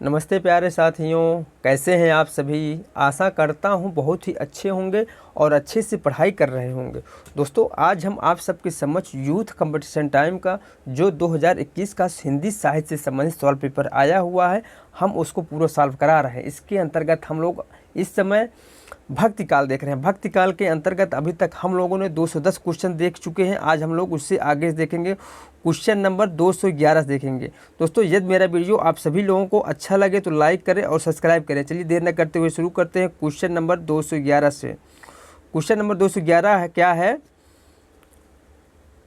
नमस्ते प्यारे साथियों, कैसे हैं आप सभी। आशा करता हूं बहुत ही अच्छे होंगे और अच्छे से पढ़ाई कर रहे होंगे। दोस्तों, आज हम आप सबके समक्ष यूथ कंपटीशन टाइम का जो 2021 का हिंदी साहित्य से संबंधित सवाल पेपर आया हुआ है, हम उसको पूरा सॉल्व करा रहे हैं। इसके अंतर्गत हम लोग इस समय भक्ति काल देख रहे हैं। भक्ति काल के अंतर्गत अभी तक हम लोगों ने 210 क्वेश्चन देख चुके हैं। आज हम लोग उससे आगे देखेंगे, क्वेश्चन नंबर 211 देखेंगे। दोस्तों, यदि मेरा वीडियो आप सभी लोगों को अच्छा लगे तो लाइक करें और सब्सक्राइब करें। चलिए देर न करते हुए शुरू करते हैं क्वेश्चन नंबर 211 से। क्वेश्चन नंबर 211 है, क्या है?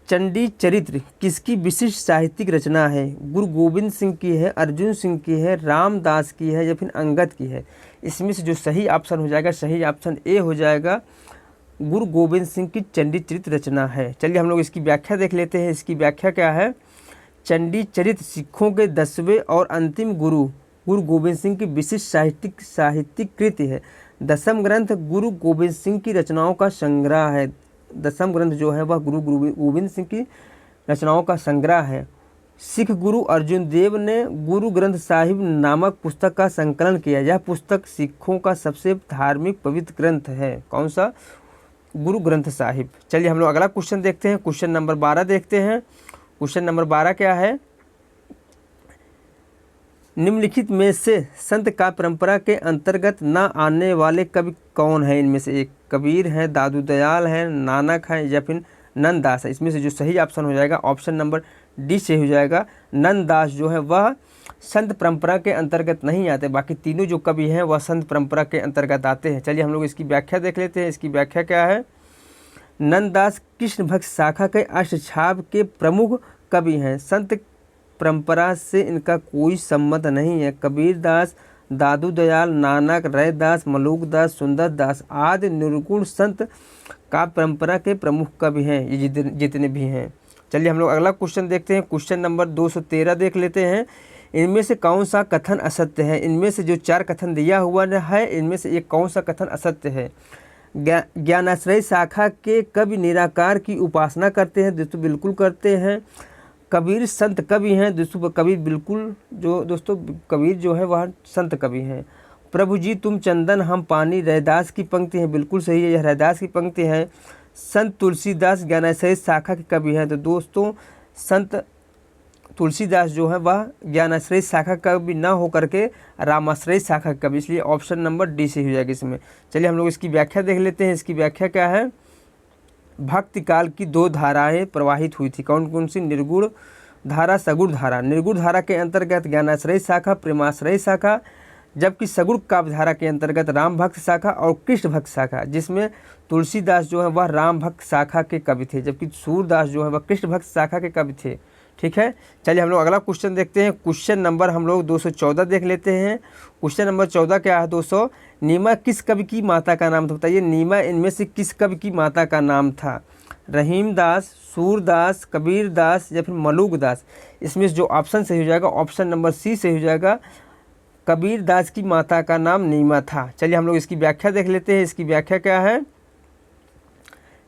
चंडी चरित्र किसकी विशिष्ट साहित्यिक रचना है? गुरु गोविंद सिंह की है, अर्जुन सिंह की है, रामदास की है या फिर अंगद की है? इसमें से जो सही ऑप्शन हो जाएगा, सही ऑप्शन ए हो जाएगा, गुरु गोविंद सिंह की चंडी चरित्र रचना है। चलिए हम लोग इसकी व्याख्या देख लेते हैं। इसकी व्याख्या क्या है? चंडी चरित्र सिखों के 10वें और अंतिम गुरु गुरु गोविंद सिंह की विशिष्ट साहित्यिक कृति है। दसम ग्रंथ गुरु गोविंद सिंह की रचनाओं का संग्रह है। दसम ग्रंथ जो है वह गुरु गोविंद सिंह की रचनाओं का संग्रह है। सिख गुरु अर्जुन देव ने गुरु ग्रंथ साहिब नामक पुस्तक का संकलन किया। यह पुस्तक सिखों का सबसे धार्मिक पवित्र ग्रंथ है। कौन सा? गुरु ग्रंथ साहिब। चलिए हम लोग अगला क्वेश्चन देखते हैं। क्वेश्चन नंबर 12 देखते हैं। क्वेश्चन नंबर 12 क्या है? निम्नलिखित में से संत का परंपरा के अंतर्गत न आने वाले कवि कौन है? इनमें से एक कबीर है, दादू दयाल है, नानक है या फिर नंददास है? इसमें से जो सही ऑप्शन हो जाएगा, ऑप्शन नंबर डी से हो जाएगा। नंददास जो है वह संत परंपरा के अंतर्गत नहीं आते। बाकी तीनों जो कवि हैं वह संत परंपरा के अंतर्गत आते हैं। चलिए हम लोग इसकी व्याख्या देख लेते हैं। इसकी व्याख्या क्या है? नंददास कृष्ण भक्त शाखा के अष्टछाप के प्रमुख कवि हैं। संत परंपरा से इनका कोई संबंध नहीं है। कबीरदास, दादू दयाल, नानक, रैदास, मलूकदास, सुंदरदास आदि निर्गुण संत का परंपरा के प्रमुख कवि हैं, ये जितने भी हैं। चलिए हम लोग अगला क्वेश्चन देखते हैं। क्वेश्चन नंबर 213 देख लेते हैं। इनमें से कौन सा कथन असत्य है? इनमें से जो 4 कथन दिया हुआ है, इनमें से एक कौन सा कथन असत्य है? ज्ञानाश्रय शाखा के कवि निराकार की उपासना करते हैं। दोस्तों बिल्कुल करते हैं। कबीर संत कवि हैं। दोस्तों कबीर बिल्कुल कबीर जो है वह संत कवि हैं। प्रभु जी तुम चंदन हम पानी, रैदास की पंक्ति है। बिल्कुल सही है, यह रैदास की पंक्ति है। संत तुलसीदास ज्ञानाश्रय शाखा के कवि हैं। तो दोस्तों संत तुलसीदास जो है वह ज्ञानाश्रय शाखा का कवि न होकर के रामाश्रय शाखा का कवि, इसलिए ऑप्शन नंबर डी से हो जाएगा इसमें। चलिए हम लोग इसकी व्याख्या देख लेते हैं। इसकी व्याख्या क्या है? भक्ति काल की 2 धाराएं प्रवाहित हुई थी। कौन कौन सी? निर्गुण धारा, सगुण धारा। निर्गुण धारा के अंतर्गत ज्ञानाश्रय शाखा, प्रेमाश्रय शाखा, जबकि सगुण काव्य धारा के अंतर्गत राम भक्त शाखा और कृष्ण भक्त शाखा, जिसमें तुलसीदास जो है वह राम भक्त शाखा के कवि थे, जबकि सूरदास जो है वह कृष्ण भक्त शाखा के कवि थे। ठीक है, चलिए हम लोग अगला क्वेश्चन देखते हैं। क्वेश्चन नंबर हम लोग 214 देख लेते हैं। क्वेश्चन नंबर 14 क्या है दोस्तों? नीमा किस कवि की माता का नाम था? बताइए, नीमा इनमें से किस कवि की माता का नाम था? रहीमदास, सूरदास, कबीरदास या फिर मलूकदास? इसमें जो ऑप्शन सही हो जाएगा, ऑप्शन नंबर सी से हो जाएगा। कबीरदास की माता का नाम नीमा था। चलिए हम लोग इसकी व्याख्या देख लेते हैं। इसकी व्याख्या क्या है?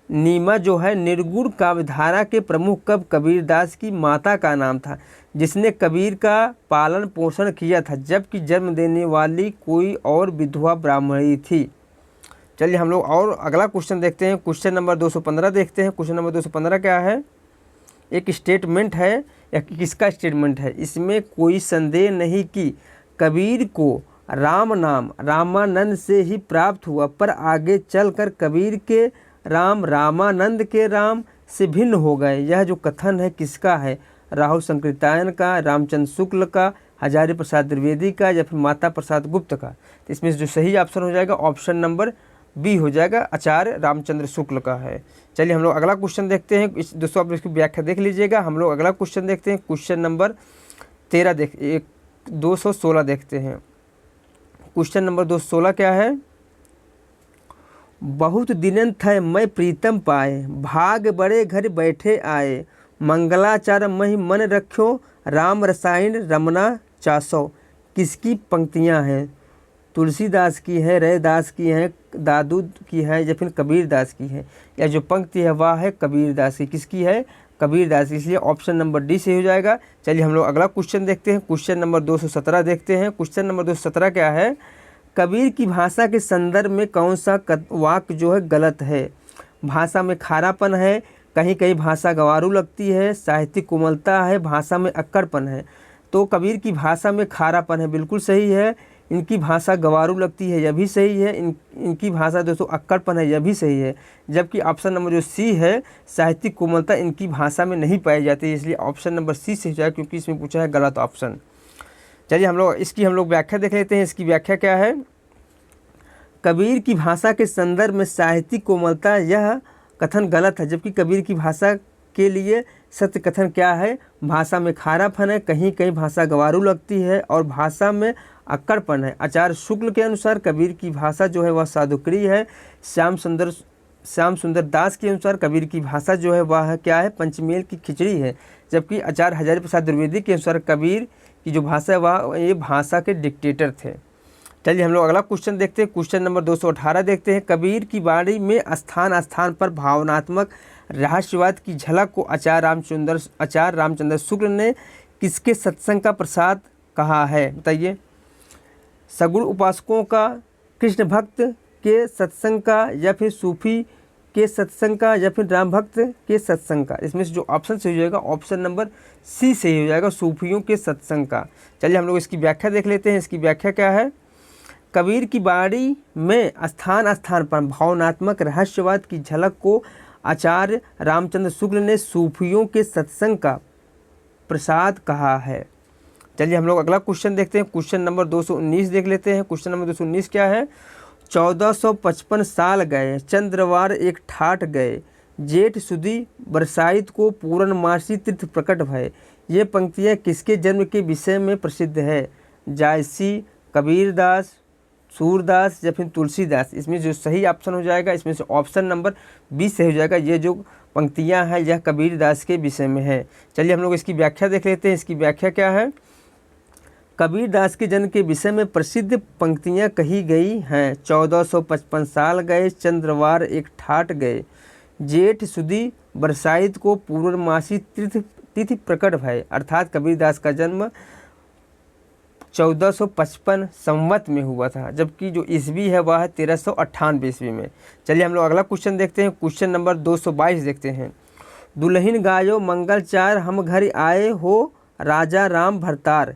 नीमा जो है निर्गुण काव्यधारा के प्रमुख कवि कबीरदास की माता का नाम था, जिसने कबीर का पालन पोषण किया था, जबकि जन्म देने वाली कोई और विधवा ब्राह्मणी थी। चलिए हम लोग और अगला क्वेश्चन देखते हैं। क्वेश्चन नंबर 215 देखते हैं। क्वेश्चन नंबर 215 क्या है? एक स्टेटमेंट है या किसका स्टेटमेंट है? इसमें कोई संदेह नहीं कि कबीर को राम नाम रामानंद से ही प्राप्त हुआ, पर आगे चलकर कबीर के राम रामानंद के राम से भिन्न हो गए। यह जो कथन है किसका है? राहुल संकृतायन का, रामचंद्र शुक्ल का, हजारी प्रसाद द्विवेदी का या फिर माता प्रसाद गुप्त का? तो इसमें जो सही ऑप्शन हो जाएगा, ऑप्शन नंबर बी हो जाएगा, आचार्य रामचंद्र शुक्ल का है। चलिए हम लोग अगला क्वेश्चन देखते हैं। दोस्तों आप इसकी व्याख्या देख लीजिएगा। हम लोग अगला क्वेश्चन देखते हैं। क्वेश्चन नंबर 216 देखते हैं। क्वेश्चन नंबर 216 क्या है? बहुत दिनन थे मैं प्रीतम पाए, भाग बड़े घर बैठे आए, मंगलाचार मही मन रख्यो, राम रसायन रमना चासो? किसकी पंक्तियां हैं? तुलसीदास की है, रैदास की है, दादू की है या फिर कबीरदास की है? या जो पंक्ति है वह है कबीरदास की। किसकी है? कबीरदास, इसलिए ऑप्शन नंबर डी से हो जाएगा। चलिए हम लोग अगला क्वेश्चन देखते हैं। क्वेश्चन नंबर 217 देखते हैं। क्वेश्चन नंबर 217 क्या है? कबीर की भाषा के संदर्भ में कौन सा वाक्य जो है गलत है? भाषा में खारापन है, कहीं कहीं भाषा गंवारू लगती है, साहित्यिक कोमलता है, भाषा में अक्कड़पन है। तो कबीर की भाषा में खारापन है, बिल्कुल सही है। इनकी भाषा गंवारू लगती है, यह भी सही है। इनकी भाषा दोस्तों अक्कड़पन है, यह भी सही है। जबकि ऑप्शन नंबर जो सी है, साहित्यिक कोमलता, इनकी भाषा में नहीं पाई जाती, इसलिए ऑप्शन नंबर सी से हो जाए, क्योंकि इसमें पूछा है गलत ऑप्शन। चलिए हम लोग व्याख्या देख लेते हैं। इसकी व्याख्या क्या है? कबीर की भाषा के संदर्भ में साहित्यिक कोमलता, यह कथन गलत है। जबकि कबीर की भाषा के लिए सत्य कथन क्या है? भाषा में खारापन है, कहीं कहीं भाषा गंवारू लगती है और भाषा में अक्कड़पन है। आचार्य शुक्ल के अनुसार कबीर की भाषा जो है वह साधुकरी है। श्याम सुंदर दास के अनुसार कबीर की भाषा जो है वह क्या है? पंचमेल की खिचड़ी है। जबकि आचार्य हजारी प्रसाद द्विवेदी के अनुसार कबीर की जो भाषा है वह ये भाषा के डिक्टेटर थे। चलिए हम लोग अगला क्वेश्चन देखते हैं। क्वेश्चन नंबर 218 देखते हैं। कबीर की वाणी में स्थान स्थान पर भावनात्मक रहस्यवाद की झलक को आचार्य रामचंद्र शुक्ल ने किसके सत्संग का प्रसाद कहा है? बताइए। सगुण उपासकों का, कृष्ण भक्त के सत्संग का, या फिर सूफी के सत्संग का, या फिर राम भक्त के सत्संग का? इसमें से जो ऑप्शन सही हो जाएगा ऑप्शन नंबर सी सही हो जाएगा, सूफियों के सत्संग का। चलिए हम लोग इसकी व्याख्या देख लेते हैं। इसकी व्याख्या क्या है? कबीर की वाणी में स्थान स्थान पर भावनात्मक रहस्यवाद की झलक को आचार्य रामचंद्र शुक्ल ने सूफियों के सत्संग का प्रसाद कहा है। चलिए हम लोग अगला क्वेश्चन देखते हैं। क्वेश्चन नंबर 219 देख लेते हैं। क्वेश्चन नंबर 219 क्या है? 1455 साल गए, चंद्रवार एक ठाठ गए, जेठ सुदी बरसाइत को पूर्णमासी तीर्थ प्रकट भय। ये पंक्तियाँ किसके जन्म के विषय में प्रसिद्ध है? जायसी, कबीरदास, सूरदास, या फिर तुलसीदास? इसमें जो सही ऑप्शन हो जाएगा, इसमें से ऑप्शन नंबर 20 सही हो जाएगा। ये जो पंक्तियां हैं यह कबीरदास के विषय में है। चलिए हम लोग इसकी व्याख्या देख लेते हैं। इसकी व्याख्या क्या है? कबीरदास के जन्म के विषय में प्रसिद्ध पंक्तियां कही गई हैं। 1455 साल गए, चंद्रवार एक ठाठ गए, जेठ सुदी बरसाइत को पूर्णमासी तिथि प्रकट भय। अर्थात कबीरदास का जन्म 1455 संवत में हुआ था, जबकि जो ईस्वी है वह है 1398 ईस्वी में। चलिए हम लोग अगला क्वेश्चन देखते हैं। क्वेश्चन नंबर 222 देखते हैं। दुल्हिन गायो मंगल चार, हम घर आए हो राजा राम भरतार।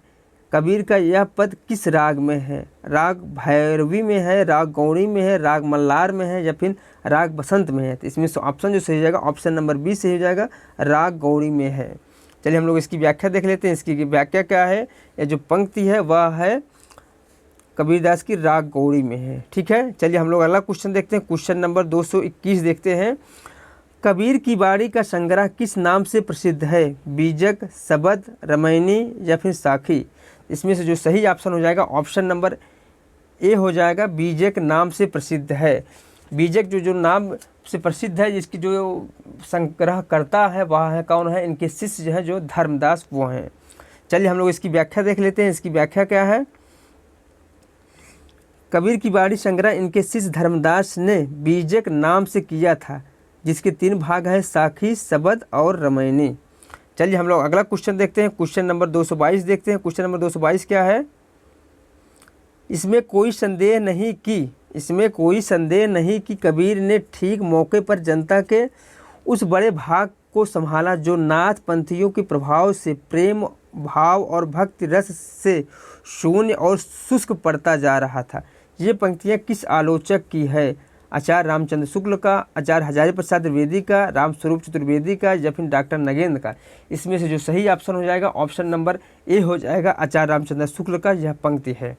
कबीर का यह पद किस राग में है? राग भैरवी में है, राग गौड़ी में है, राग मल्लार में है, या फिर राग बसंत में है? तो इसमें से ऑप्शन जो सही हो जाएगा ऑप्शन नंबर 20 सही हो जाएगा, राग गौड़ी में है। चलिए हम लोग इसकी व्याख्या देख लेते हैं। इसकी व्याख्या क्या है? ये जो पंक्ति है वह है कबीरदास की राग गौड़ी में है। ठीक है, चलिए हम लोग अगला क्वेश्चन देखते हैं। क्वेश्चन नंबर 221 देखते हैं। कबीर की वाणी का संग्रह किस नाम से प्रसिद्ध है? बीजक, शबद, रामायणी, या फिर साखी? इसमें से जो सही ऑप्शन हो जाएगा ऑप्शन नंबर ए हो जाएगा, बीजक नाम से प्रसिद्ध है। बीजक जो नाम से प्रसिद्ध है, जिसकी जो संग्रह करता है वह है कौन है? इनके शिष्य जो है जो धर्मदास वो हैं। चलिए हम लोग इसकी व्याख्या देख लेते हैं। इसकी व्याख्या क्या है? कबीर की वाणी संग्रह इनके शिष्य धर्मदास ने बीजक नाम से किया था, जिसके 3 भाग हैं, साखी, शबद और रामायणी। चलिए हम लोग अगला क्वेश्चन देखते हैं। क्वेश्चन नंबर 222 देखते हैं। क्वेश्चन नंबर 222 क्या है? इसमें कोई संदेह नहीं कि कबीर ने ठीक मौके पर जनता के उस बड़े भाग को संभाला जो नाथ पंथियों के प्रभाव से प्रेम भाव और भक्ति रस से शून्य और शुष्क पड़ता जा रहा था। ये पंक्तियाँ किस आलोचक की है? आचार्य रामचंद्र शुक्ल का, आचार्य हजारी प्रसाद द्विवेदी का, राम स्वरूप चतुर्वेदी का, या फिर डॉक्टर नगेंद्र का? इसमें से जो सही ऑप्शन हो जाएगा ऑप्शन नंबर ए हो जाएगा, आचार्य रामचंद्र शुक्ल का यह पंक्ति है।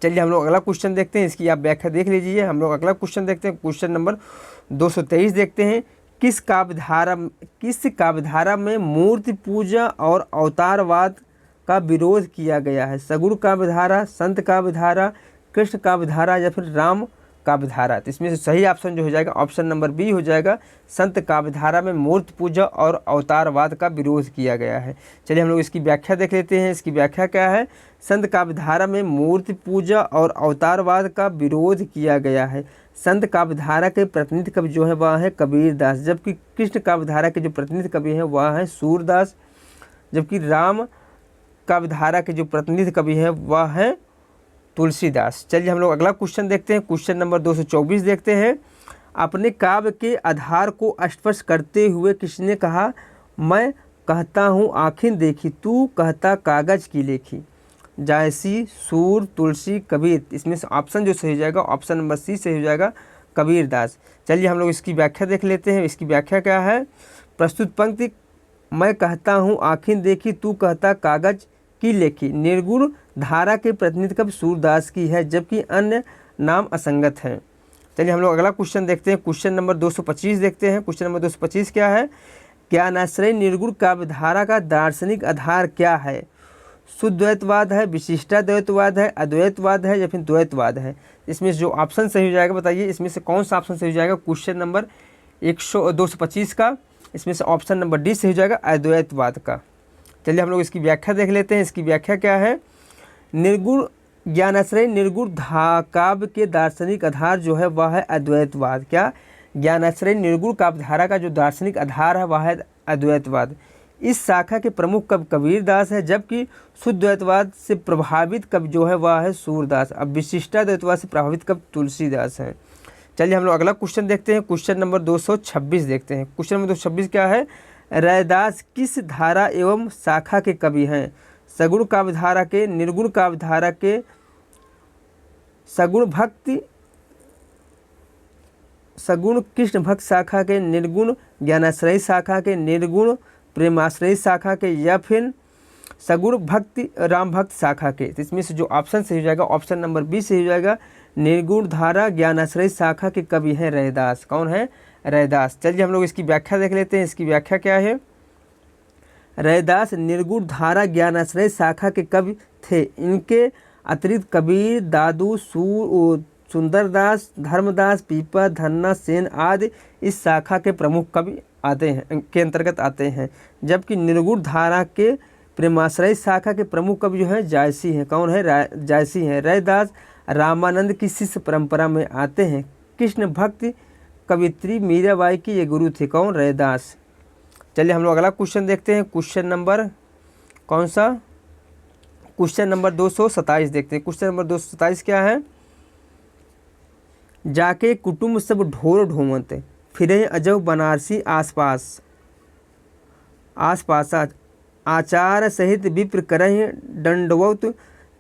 चलिए हम लोग अगला क्वेश्चन देखते हैं। इसकी आप व्याख्या देख लीजिए। हम लोग अगला क्वेश्चन देखते हैं। क्वेश्चन नंबर 223 देखते हैं। किस काव्यधारा में मूर्ति पूजा और अवतारवाद का विरोध किया गया है? सगुण काव्यधारा, संत काव्यधारा, कृष्ण काव्यधारा, या फिर राम काव्यधारा। तो इसमें से सही ऑप्शन जो हो जाएगा ऑप्शन नंबर बी हो जाएगा। संत काव्यधारा में मूर्ति पूजा और अवतारवाद का विरोध किया गया है। चलिए हम लोग इसकी व्याख्या देख लेते हैं। इसकी व्याख्या क्या है? संत काव्यधारा में मूर्ति पूजा और अवतारवाद का विरोध किया गया है। संत काव्यधारा के प्रतिनिधि कवि जो है वह है कबीर दास, जबकि कृष्ण काव्यधारा के जो प्रतिनिधि कवि हैं वह है सूरदास, जबकि राम काव्यधारा के जो प्रतिनिधि कवि है वह है तुलसीदास। चलिए हम लोग अगला क्वेश्चन देखते हैं। क्वेश्चन नंबर 224 देखते हैं। अपने काव्य के आधार को स्पष्ट करते हुए किसने कहा, मैं कहता हूँ आँखें देखी, तू कहता कागज की लेखी? जायसी, सूर, तुलसी, कबीर। इसमें से ऑप्शन जो सही हो जाएगा ऑप्शन नंबर सी सही हो जाएगा, कबीर दास। चलिए हम लोग इसकी व्याख्या देख लेते हैं। इसकी व्याख्या क्या है? प्रस्तुत पंक्ति मैं कहता हूँ आँखें देखी, तू कहता कागज की लेखी निर्गुण धारा के प्रतिनिधि कवि सूरदास की है, जबकि अन्य नाम असंगत हैं। चलिए हम लोग अगला क्वेश्चन देखते हैं। क्वेश्चन नंबर 225 देखते हैं। क्वेश्चन नंबर 225 क्या है? ज्ञानाश्रय निर्गुण काव्यधारा का दार्शनिक आधार क्या है? शुद्धद्वैतवाद है, विशिष्टाद्वैतवाद है, अद्वैतवाद है या फिर द्वैतवाद है? इसमें जो ऑप्शन सही हो जाएगा बताइए, इसमें से कौन सा ऑप्शन सही हो जाएगा? क्वेश्चन नंबर 225 का इसमें से ऑप्शन नंबर डी सही हो जाएगा, अद्वैतवाद का। चलिए हम लोग इसकी व्याख्या देख लेते हैं। इसकी व्याख्या क्या है? निर्गुण ज्ञानाश्रय निर्गुण काव्य के दार्शनिक आधार जो है वह है अद्वैतवाद। क्या? ज्ञानाश्रय निर्गुण काव्यधारा का जो दार्शनिक आधार है वह है अद्वैतवाद। इस शाखा के प्रमुख कवि कबीर दास है, जबकि शुद्धद्वैतवाद से प्रभावित कवि जो है वह है सूरदास। अब विशिष्टाद्वैतवाद से प्रभावित कवि तुलसीदास हैं। चलिए हम लोग अगला क्वेश्चन देखते हैं। क्वेश्चन नंबर 226 देखते हैं। क्वेश्चन नंबर 226 क्या है? रैदास किस धारा एवं शाखा के कवि हैं? सगुण काव्यधारा के, निर्गुण काव्यधारा के, सगुण भक्ति सगुण कृष्ण भक्त शाखा के, निर्गुण ज्ञानाश्रय शाखा के, निर्गुण प्रेमाश्रय शाखा के या फिर सगुण भक्ति राम भक्त शाखा के? तो इसमें से जो ऑप्शन सही हो जाएगा ऑप्शन नंबर बी सही हो जाएगा। निर्गुण धारा ज्ञानाश्रय शाखा के कवि हैं रैदास। कौन है? रैदास। चलिए हम लोग इसकी व्याख्या देख लेते हैं। इसकी व्याख्या क्या है? रैदास निर्गुण धारा ज्ञानाश्रय शाखा के कवि थे। इनके अतिरिक्त कबीर, दादू, सुंदरदास, धर्मदास, पीपा, धन्ना सेन आदि इस शाखा के प्रमुख कवि आते हैं के अंतर्गत आते हैं, जबकि निर्गुण धारा के प्रेमाश्रय शाखा के प्रमुख कवि जो है जायसी हैं। कौन है? जायसी हैं। रैदास रामानंद की शिष्य परंपरा में आते हैं। कृष्ण भक्ति कवित्री मीराबाई की ये गुरु थे। कौन? रैदास। चलिए हम लोग अगला क्वेश्चन देखते हैं। क्वेश्चन नंबर कौन सा? क्वेश्चन नंबर 227 देखते हैं। क्वेश्चन नंबर 227 क्या है? जाके कुटुंब सब ढोर ढोमत, फिरे अजब बनारसी आसपास आचार सहित विप्र करहि दंडवत,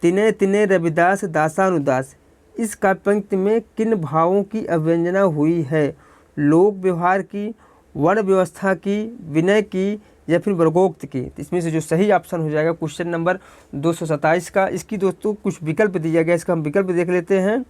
तिने तिने रविदास दासानुदास। इस काव्य पंक्ति में किन भावों की अवव्यंजना हुई है? लोक व्यवहार की, वर्ण व्यवस्था की, विनय की या फिर वर्गोक्त की? इसमें से जो सही ऑप्शन हो जाएगा क्वेश्चन नंबर 227 का, इसकी दोस्तों कुछ विकल्प दिया गया, इसका हम विकल्प देख लेते हैं।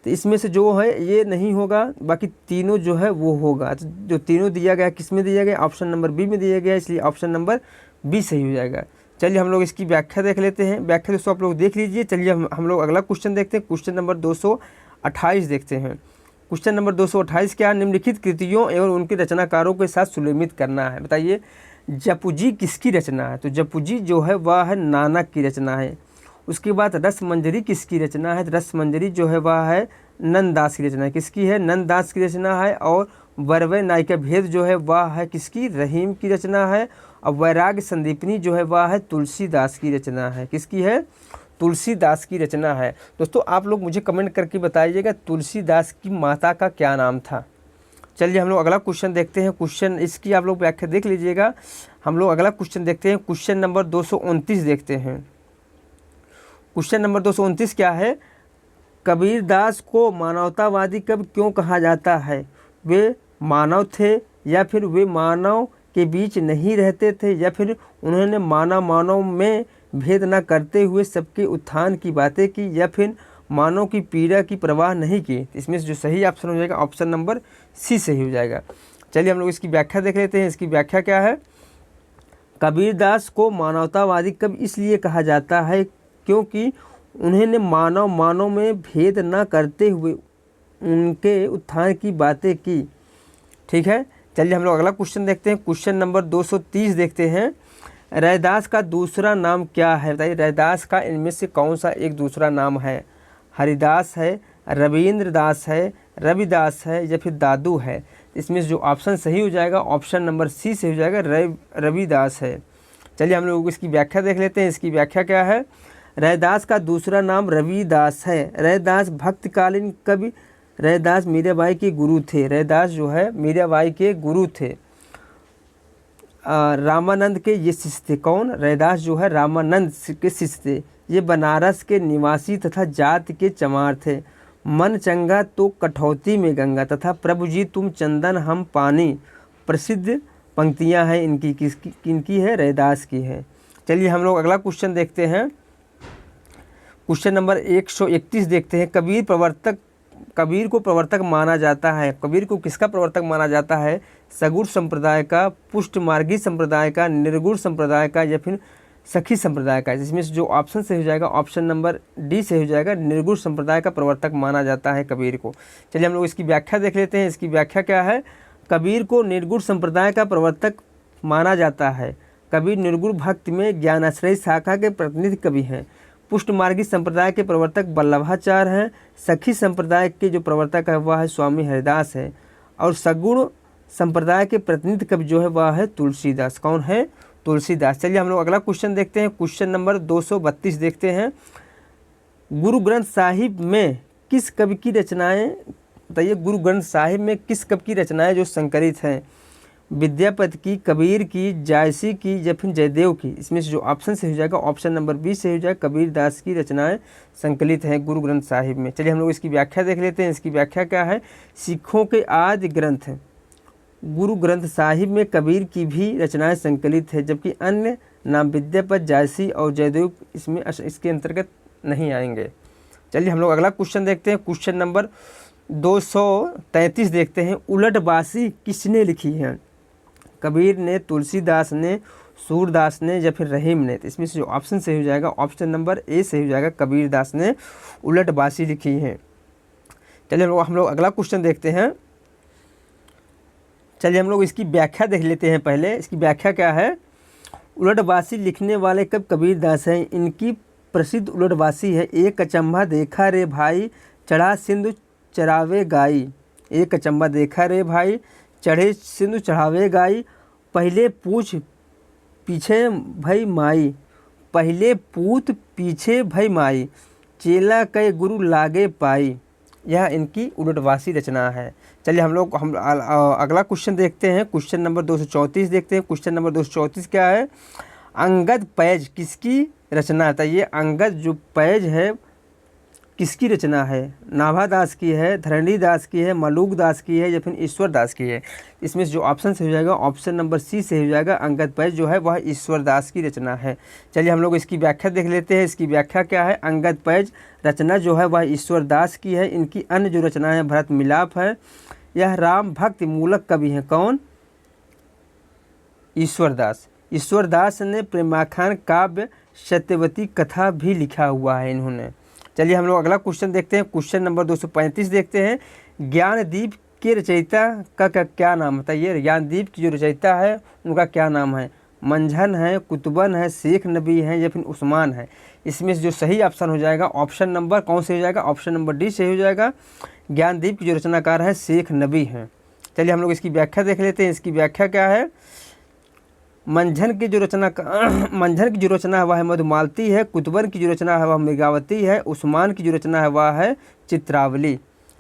तो इसमें से जो है ये नहीं होगा, बाकी तीनों जो है वो होगा। तो जो तीनों दिया गया किस में दिया गया? ऑप्शन नंबर बी में दिया गया, इसलिए ऑप्शन नंबर बी सही हो जाएगा। चलिए हम लोग इसकी व्याख्या देख लेते हैं। व्याख्या दोस्तों आप लोग देख लीजिए। चलिए हम लोग अगला क्वेश्चन देखते हैं। क्वेश्चन नंबर 228 देखते हैं। क्वेश्चन नंबर 228 क्या? निम्नलिखित कृतियों एवं उनके रचनाकारों के साथ सुलेमित करना है। बताइए जपुजी किसकी रचना है? तो जपुजी जो है वह है नानक की रचना है। उसके बाद रसमंजरी किसकी रचना है? रसमंजरी जो है वह है नंददास की रचना है। किसकी है? नंददास की रचना है। और वरवय नायिका भेद जो है वह है किसकी? रहीम की रचना है। और वैराग्य संदीपनी जो है वह है तुलसीदास की रचना है। किसकी है? तुलसीदास की रचना है। दोस्तों आप लोग मुझे कमेंट करके बताइएगा तुलसीदास की माता का क्या नाम था। चलिए हम लोग अगला क्वेश्चन देखते हैं। क्वेश्चन इसकी आप लोग व्याख्या देख लीजिएगा। हम लोग अगला क्वेश्चन देखते हैं। क्वेश्चन नंबर 229 देखते हैं। क्वेश्चन नंबर 229 क्या है? कबीर दास को मानवतावादी कवि क्यों कहा जाता है? वे मानव थे या फिर वे मानव के बीच नहीं रहते थे या फिर उन्होंने मानव में भेद न करते हुए सबके उत्थान की बातें की या फिर मानव की पीड़ा की परवाह नहीं की? इसमें से जो सही ऑप्शन हो जाएगा ऑप्शन नंबर सी सही हो जाएगा। चलिए हम लोग इसकी व्याख्या देख लेते हैं। इसकी व्याख्या क्या है? कबीर दास को मानवतावादी कवि इसलिए कहा जाता है क्योंकि उन्होंने मानव में भेद न करते हुए उनके उत्थान की बातें की। ठीक है, चलिए हम लोग अगला क्वेश्चन देखते हैं। क्वेश्चन नंबर 230 देखते हैं। रैदास का दूसरा नाम क्या है? बताइए, रैदास का इनमें से कौन सा एक दूसरा नाम है? हरिदास है, रविंद्र दास है, रविदास है या फिर दादू है? इसमें से जो ऑप्शन सही हो जाएगा ऑप्शन नंबर सी से हो जाएगा, रविदास है। चलिए हम लोग इसकी व्याख्या देख लेते हैं। इसकी व्याख्या क्या है? रैदास का दूसरा नाम रविदास है। रैदास भक्तकालीन कवि, रैदास मीराबाई के गुरु थे। रैदास जो है मीराबाई के गुरु थे। रामानंद के ये शिष्य थे। कौन? रैदास जो है रामानंद के शिष्य थे। ये बनारस के निवासी तथा जाति के चमार थे। मन चंगा तो कठौती में गंगा तथा प्रभु जी तुम चंदन हम पानी, प्रसिद्ध पंक्तियां हैं इनकी। किनकी है? रैदास की है। चलिए हम लोग अगला क्वेश्चन देखते हैं। क्वेश्चन नंबर 131 देखते हैं। कबीर को प्रवर्तक माना जाता है। कबीर को किसका प्रवर्तक माना जाता है? सगुण संप्रदाय का, पुष्टमार्गी संप्रदाय का, निर्गुण संप्रदाय का या फिर सखी संप्रदाय का? इसमें से जो ऑप्शन से हो जाएगा ऑप्शन नंबर डी से हो जाएगा, निर्गुण संप्रदाय का प्रवर्तक माना जाता है कबीर को। चलिए हम लोग इसकी व्याख्या देख लेते हैं। इसकी व्याख्या क्या है? कबीर को निर्गुण संप्रदाय का प्रवर्तक माना जाता है। कबीर निर्गुण भक्त में ज्ञानाश्रयी शाखा के प्रतिनिधि कवि हैं। पुष्टमार्गी संप्रदाय के प्रवर्तक वल्लभाचार्य हैं। सखी संप्रदाय के जो प्रवर्तक है वह है स्वामी हरिदास है। और सगुण संप्रदाय के प्रतिनिधि कवि जो है वह है तुलसीदास। कौन है? तुलसीदास। चलिए हम लोग अगला क्वेश्चन देखते हैं। क्वेश्चन नंबर 232 देखते हैं। गुरु ग्रंथ साहिब में किस कवि की रचनाएं? बताइए, गुरु ग्रंथ साहिब में किस कवि की रचनाएं जो संकलित हैं? विद्यापति की, कबीर की, जायसी की या फिर जयदेव की? इसमें से जो ऑप्शन से हो जाएगा ऑप्शन नंबर बी से हो जाएगा, कबीर दास की रचनाएं संकलित हैं गुरु ग्रंथ साहिब में। चलिए हम लोग इसकी व्याख्या देख लेते हैं। इसकी व्याख्या क्या है? सिखों के आदि ग्रंथ गुरु ग्रंथ साहिब में कबीर की भी रचनाएं संकलित है, जबकि अन्य नाम विद्यापति, जायसी और जयदेव इसके अंतर्गत नहीं आएंगे। चलिए हम लोग अगला क्वेश्चन देखते हैं। क्वेश्चन नंबर 233 देखते हैं। उलटबासी किसने लिखी है? कबीर ने, तुलसीदास ने, सूरदास ने या फिर रहीम ने? तो इसमें से जो ऑप्शन से हो जाएगा ऑप्शन नंबर ए से हो जाएगा, कबीरदास ने उलटबासी लिखी है। चलिए हम लोग अगला क्वेश्चन देखते हैं। चलिए हम लोग इसकी व्याख्या देख लेते हैं पहले। इसकी व्याख्या क्या है? उलटबासी लिखने वाले कब? कबीरदास हैं। इनकी प्रसिद्ध उलटबासी है, एक अचंभा देखा रे भाई, चढ़ा सिंधु चरावे गाई। एक अचंभा देखा रे भाई, चढ़े सिंधु चढ़ावे गाई, पहले पूछ पीछे भई माई, पहले पूत पीछे भई माई, चेला कई गुरु लागे पाई। यह इनकी उलटवासी रचना है। चलिए हम अगला क्वेश्चन देखते हैं। क्वेश्चन नंबर 234 देखते हैं। क्वेश्चन नंबर 234 क्या है? अंगद पैज किसकी रचना है? ये अंगद जो पैज है किसकी रचना है? नाभादास की है, धरणीदास दास की है, मलूक दास की है या फिर ईश्वर दास की है? इसमें जो ऑप्शन से हो जाएगा ऑप्शन नंबर सी से हो जाएगा, अंगद पैज जो है वह ईश्वर दास की रचना है। चलिए हम लोग इसकी व्याख्या देख लेते हैं। इसकी व्याख्या क्या है? अंगद पैज रचना जो है वह ईश्वर दास की है। इनकी अन्य जो रचनाएँ हैं भरत मिलाप है। यह राम भक्त मूलक कवि हैं। कौन? ईश्वर दास। ईश्वर दास ने प्रेमाखान काव्य, सत्यवती कथा भी लिखा हुआ है इन्होंने। चलिए हम लोग अगला क्वेश्चन देखते हैं। क्वेश्चन नंबर 235 देखते हैं। ज्ञानदीप के रचयिता का क्या नाम? बताइए, ज्ञानदीप की जो रचयिता है उनका क्या नाम है? मंझन है, कुतुबन है, शेख नबी है या फिर उस्मान है? इसमें से जो सही ऑप्शन हो जाएगा ऑप्शन नंबर कौन से हो जाएगा? ऑप्शन नंबर डी से हो जाएगा। ज्ञानदीप की जो रचनाकार है शेख नबी हैं। चलिए हम लोग इसकी व्याख्या देख लेते हैं। इसकी व्याख्या क्या है? मंझन की जो रचना है वह है मधुमालती है, कुतुबन की जो रचना है वह मृगावती है, उस्मान की जो रचना है वह है चित्रावली।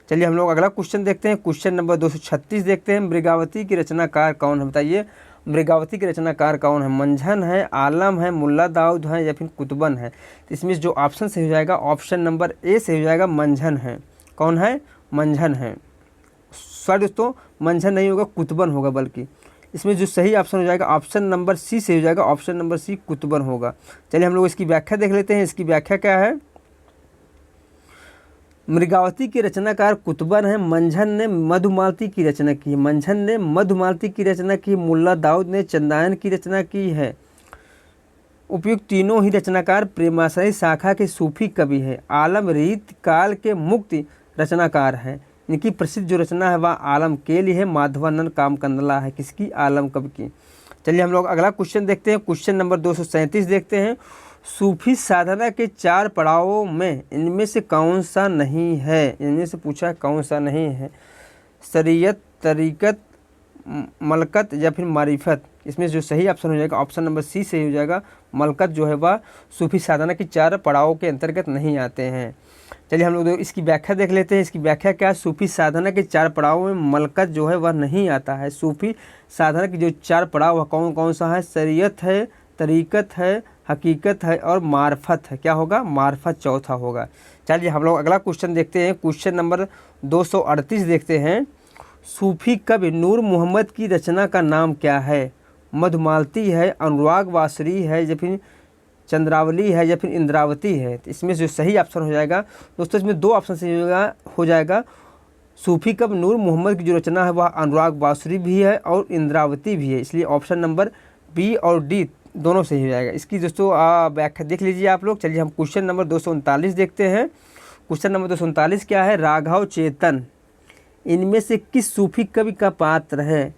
चलिए हम लोग अगला क्वेश्चन देखते हैं। क्वेश्चन नंबर 236 देखते हैं। मृगावती की रचनाकार कौन है? बताइए, मृगावती के रचनाकार कौन है? मंझन है, आलम है, मुल्ला दाऊद है या फिर कुतुबन है? इसमें जो ऑप्शन से हो जाएगा ऑप्शन नंबर ए से हो जाएगा, मंझन है। कौन है? मंझन है। सॉरी दोस्तों, मंझन नहीं होगा, कुतुबन होगा। बल्कि इसमें जो सही ऑप्शन हो जाएगा ऑप्शन नंबर सी से हो जाएगा, ऑप्शन नंबर सी कुतुबन होगा। चलिए हम लोग इसकी व्याख्या देख लेते हैं। इसकी व्याख्या क्या है? मृगावती के रचनाकार कुतुबन है। मंझन ने मधुमालती की रचना की है। मंझन ने मधुमालती की रचना की। मुल्ला दाऊद ने चंदायन की रचना की है। उपयुक्त तीनों ही रचनाकार प्रेमाश्रयी शाखा के सूफी कवि हैं। आलम रीत काल के मुक्ति रचनाकार हैं। इनकी प्रसिद्ध जो रचना है वह आलम के लिए है, माधवानंद कामकंदला है। किसकी? आलम कवि की। चलिए हम लोग अगला क्वेश्चन देखते हैं। क्वेश्चन नंबर 237 देखते हैं। सूफी साधना के 4 पड़ावों में इनमें से कौन सा नहीं है? इनमें से पूछा है कौन सा नहीं है? शरीयत, तरीकत, मलकत या फिर मारिफत। इसमें जो सही ऑप्शन हो जाएगा ऑप्शन नंबर सी सही हो जाएगा। मलकत जो है वह सूफी साधना के 4 पड़ावों के अंतर्गत नहीं आते हैं। चलिए हम लोग इसकी व्याख्या देख लेते हैं। इसकी व्याख्या क्या है? सूफी साधना के 4 पड़ावों में मलकत जो है वह नहीं आता है। सूफी साधना के जो 4 पड़ाव वह कौन कौन सा है? शरीयत है, तरीकत है, हकीकत है और मार्फत है। क्या होगा? मार्फत चौथा होगा। चलिए हम लोग अगला क्वेश्चन देखते हैं। क्वेश्चन नंबर 238 देखते हैं। सूफी कवि नूर मोहम्मद की रचना का नाम क्या है? मधुमालती है, अनुराग वासरी है या फिर चंद्रावली है या फिर इंद्रावती है। तो इसमें जो सही ऑप्शन हो जाएगा दोस्तों, इसमें 2 ऑप्शन सही हो जाएगा। सूफी कवि नूर मोहम्मद की जो रचना है वह अनुराग वासरी भी है और इंद्रावती भी है, इसलिए ऑप्शन नंबर बी और डी दोनों सही हो जाएगा। इसकी दोस्तों व्याख्या देख लीजिए आप लोग। चलिए हम क्वेश्चन नंबर 239 देखते हैं। क्वेश्चन नंबर 239 क्या है? राघव चेतन इनमें से किस सूफी कवि का पात्र है?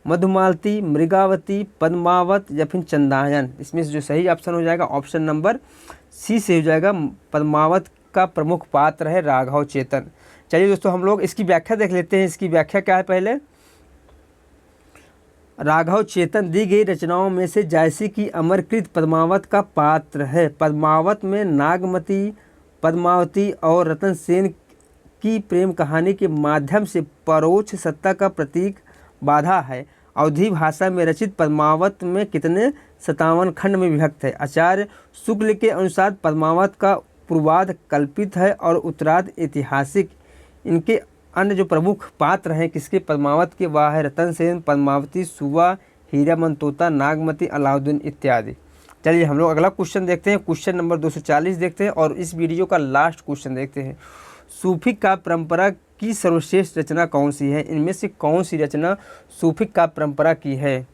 मधुमालती, मृगावती, पद्मावत या फिर चंदायन। इसमें से जो सही ऑप्शन हो जाएगा ऑप्शन नंबर सी से हो जाएगा। पद्मावत का प्रमुख पात्र है राघव चेतन। चलिए दोस्तों हम लोग इसकी व्याख्या देख लेते हैं। इसकी व्याख्या क्या है? पहले राघव चेतन दी गई रचनाओं में से जैसे कि अमरकृत पद्मावत का पात्र है। पद्मावत में नागमती, पद्मावती और रतन सेन की प्रेम कहानी के माध्यम से परोक्ष सत्ता का प्रतीक बाधा है। अवधी भाषा में रचित पद्मावत में कितने 57 खंड में विभक्त है? आचार्य शुक्ल के अनुसार पद्मावत का पूर्वार्ध कल्पित है और उत्तरार्ध ऐतिहासिक। इनके अन्य जो प्रमुख पात्र हैं किसके? पद्मावत के, वह है रतन सेन, पद्मावती, सुवा, हीरामन तोता, नागमती, अलाउद्दीन इत्यादि। चलिए हम लोग अगला क्वेश्चन देखते हैं। क्वेश्चन नंबर 240 देखते हैं और इस वीडियो का लास्ट क्वेश्चन देखते हैं। सूफी काव्य परंपरा की सर्वश्रेष्ठ रचना कौन सी है? इनमें से कौन सी रचना सूफी काव्य परंपरा की है?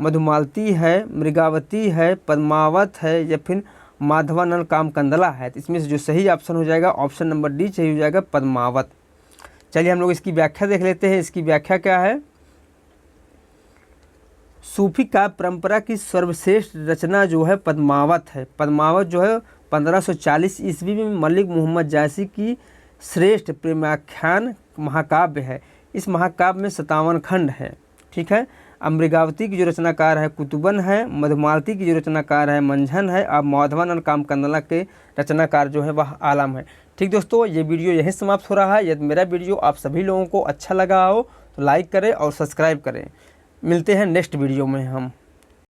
मधुमालती है, मृगावती है, पद्मावत है या फिर माधवानंद कामकंदला है। तो इसमें से जो सही ऑप्शन हो जाएगा ऑप्शन नंबर डी सही हो जाएगा, पद्मावत। चलिए हम लोग इसकी व्याख्या देख लेते हैं। इसकी व्याख्या क्या है? सूफी काव्य परंपरा की सर्वश्रेष्ठ रचना जो है पद्मावत है। पद्मावत जो है 1540 ईस्वी में मलिक मोहम्मद जायसी की श्रेष्ठ प्रेमाख्यान महाकाव्य है। इस महाकाव्य में 57 खंड है। ठीक है। मृगावती की जो रचनाकार है कुतुबन है, मधुमालती की जो रचनाकार है मंझन है और माधवानंद कामकंदला के रचनाकार जो है वह आलम है। ठीक दोस्तों, ये वीडियो यहीं समाप्त हो रहा है। यदि मेरा वीडियो आप सभी लोगों को अच्छा लगा हो तो लाइक करें और सब्सक्राइब करें। मिलते हैं नेक्स्ट वीडियो में हम।